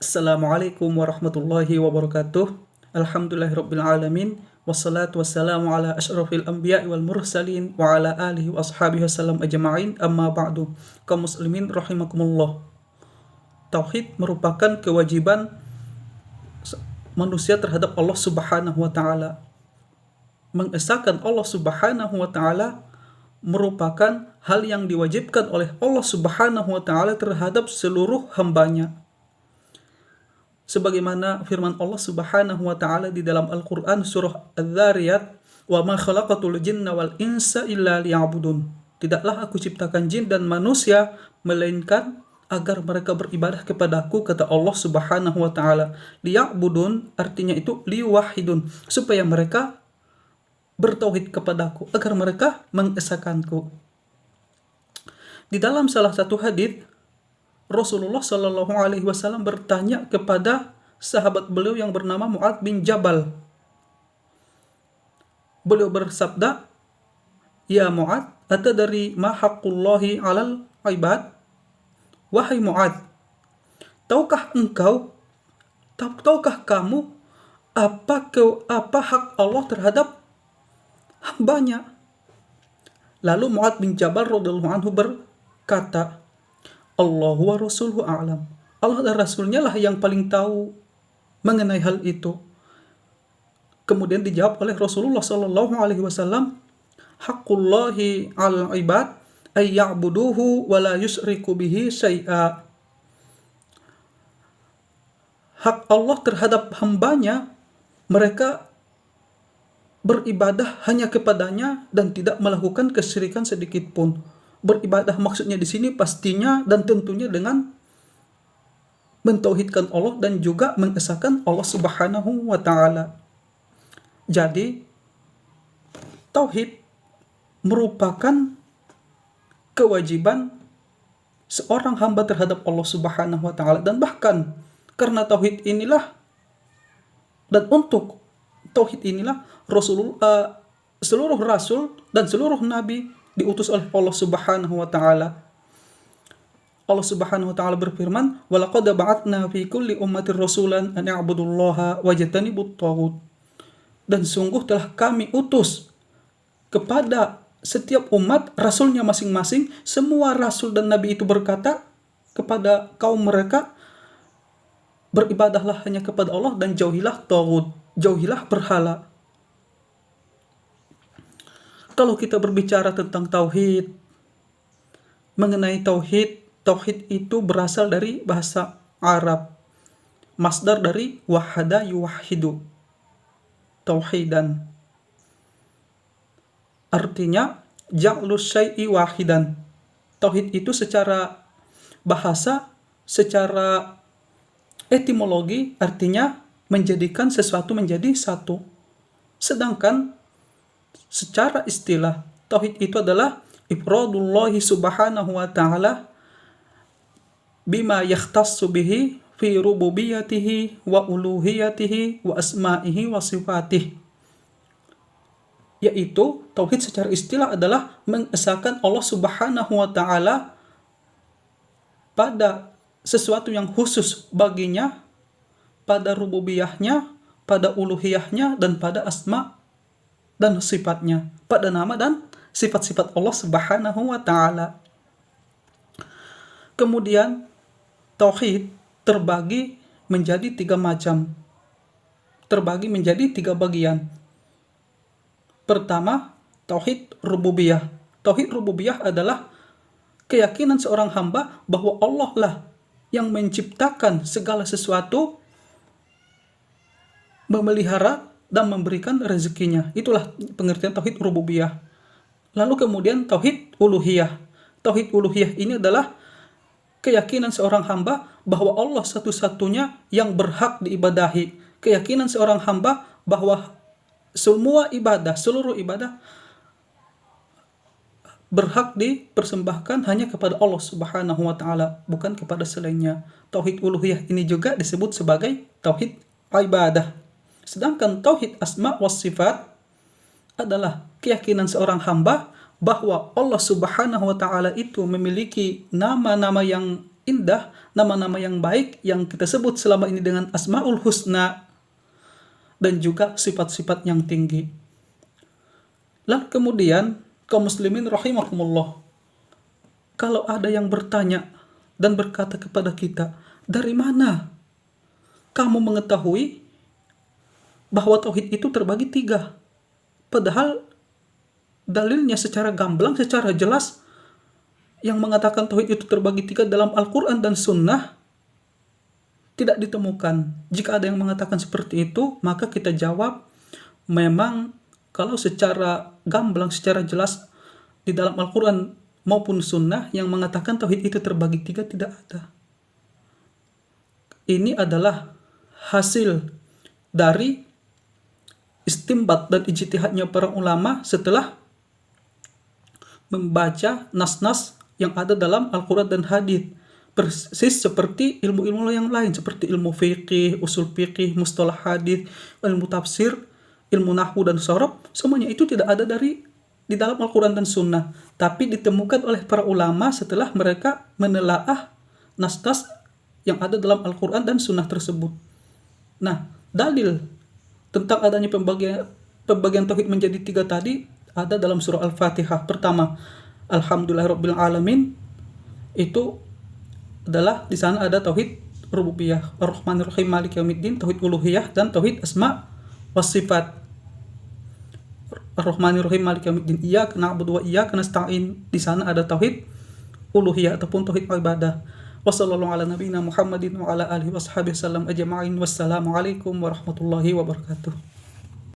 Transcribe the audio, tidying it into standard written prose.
Assalamualaikum warahmatullahi wabarakatuh. Alhamdulillahirabbil alamin. Wassalatu wassalamu ala asyrafil anbiya'i wal mursalin wa ala alihi wa ashabihi wasallam ajma'in. Amma ba'du. Kaum muslimin rahimakumullah. Tauhid merupakan kewajiban manusia terhadap Allah Subhanahu wa taala. Mengesahkan Allah Subhanahu wa taala merupakan hal yang diwajibkan oleh Allah Subhanahu wa taala terhadap seluruh hambanya. Sebagaimana firman Allah Subhanahu wa taala di dalam Al-Qur'an surah Adz-Dzariyat, "Wa ma khalaqatul jinna wal insa illa liya'budun." Tidaklah aku ciptakan jin dan manusia melainkan agar mereka beribadah kepadaku, kata Allah Subhanahu wa taala. Liya'budun artinya itu liwahidun, supaya mereka bertauhid kepadaku, agar mereka mengesahkanku. Di dalam salah satu hadis Rasulullah Shallallahu Alaihi Wasallam bertanya kepada sahabat beliau yang bernama Mu'adz bin Jabal. Beliau bersabda, "Ya Mu'adz, atadri ma haqqullahi 'alal 'ibad?" Wahai Mu'adz, tahukah kamu apa hak Allah terhadap hambanya? Lalu Mu'adz bin Jabal radhiyallahu anhu berkata, Allahu wa rasuluhu a'lam. Allah dan Rasulnya lah yang paling tahu mengenai hal itu. Kemudian dijawab oleh Rasulullah sallallahu alaihi wasallam, haqqullahi 'alal 'ibad ay ya'buduhu wa la yusyriku bihi syai'a. Hak Allah terhadap hambanya, mereka beribadah hanya kepadanya dan tidak melakukan kesyirikan sedikit pun. Beribadah maksudnya di sini pastinya dan tentunya dengan mentauhidkan Allah dan juga mengesahkan Allah Subhanahu wa taala. Jadi tauhid merupakan kewajiban seorang hamba terhadap Allah Subhanahu wa taala, dan bahkan karena tauhid inilah dan untuk tauhid inilah seluruh rasul dan seluruh nabi diutus oleh Allah Subhanahu wa taala. Allah Subhanahu wa taala berfirman, "Wa laqad ba'atna fi kulli ummatin rasulan an i'budullaha wajtanibut taghut." Dan sungguh telah kami utus kepada setiap umat rasulnya masing-masing. Semua rasul dan nabi itu berkata kepada kaum mereka, beribadahlah hanya kepada Allah dan jauhilah taghut, jauhilah berhala. Kalau kita berbicara tentang tauhid, mengenai tauhid itu berasal dari bahasa Arab. Masdar dari wahada yuwahidu, tauhidan. Artinya ja'lus syai'i wahidan. Tauhid itu secara bahasa, secara etimologi artinya menjadikan sesuatu menjadi satu. Sedangkan secara istilah, tauhid itu adalah ifradullahi subhanahu wa ta'ala bima yakhtassu bihi fi rububiyatihi wa uluhiyatihi wa asma'ihi wa sifatih. Yaitu tauhid secara istilah adalah mengesahkan Allah Subhanahu wa ta'ala pada sesuatu yang khusus baginya, pada rububiyahnya, pada uluhiyahnya, dan pada asma' dan sifatnya, pada nama dan sifat-sifat Allah Subhanahu wa taala. Kemudian tauhid terbagi menjadi 3 macam. Terbagi menjadi 3 bagian. Pertama, tauhid rububiyah. Tauhid rububiyah adalah keyakinan seorang hamba bahwa Allah lah yang menciptakan segala sesuatu, memelihara dan memberikan rezekinya. Itulah pengertian tauhid rububiyah. Lalu kemudian tauhid uluhiyah. Tauhid uluhiyah ini adalah keyakinan seorang hamba bahwa Allah satu-satunya yang berhak diibadahi. Keyakinan seorang hamba bahwa semua ibadah, seluruh ibadah berhak dipersembahkan hanya kepada Allah Subhanahu wa taala, bukan kepada selainnya. Tauhid uluhiyah ini juga disebut sebagai tauhid ibadah. Sedangkan tauhid asma was sifat adalah keyakinan seorang hamba bahwa Allah Subhanahu wa taala itu memiliki nama-nama yang indah, nama-nama yang baik yang kita sebut selama ini dengan Asmaul Husna, dan juga sifat-sifat yang tinggi. Lalu kemudian, kaum muslimin rahimakumullah, kalau ada yang bertanya dan berkata kepada kita, dari mana kamu mengetahui bahwa tauhid itu terbagi 3? Padahal dalilnya secara gamblang, secara jelas yang mengatakan tauhid itu terbagi 3 dalam Al-Quran dan Sunnah tidak ditemukan. Jika ada yang mengatakan seperti itu, maka kita jawab, memang kalau secara gamblang, secara jelas di dalam Al-Quran maupun Sunnah yang mengatakan tauhid itu terbagi 3 tidak ada. Ini adalah hasil dari istimbat dan ijtihadnya para ulama setelah membaca nas-nas yang ada dalam Al-Quran dan hadis. Persis seperti ilmu-ilmu yang lain, seperti ilmu fikih, usul fikih, mustalah hadis, ilmu tafsir, ilmu nahwu dan sorof, semuanya itu tidak ada di dalam Al-Quran dan Sunnah, tapi ditemukan oleh para ulama setelah mereka menelaah nas-nas yang ada dalam Al-Quran dan Sunnah tersebut. Nah, dalil tentang adanya pembagian tauhid menjadi 3 tadi ada dalam surah Al-Fatihah. Pertama, Alhamdulillahirabbil alamin, itu adalah di sana ada tauhid rububiyah, Ar-Rahmanir-Rahim, Maliki Yaumiddin, tauhid uluhiyah dan tauhid asma was sifat. Ar-Rahmanir-Rahim, Maliki Yaumiddin, iyyaka na'budu wa iyyaka nasta'in, di sana ada tauhid uluhiyah ataupun tauhid ibadah. Wassallallahu ala nabiyina Muhammadin wa ala alihi washabihi wasallam ajma'in. Wassalamualaikum warahmatullahi wabarakatuh.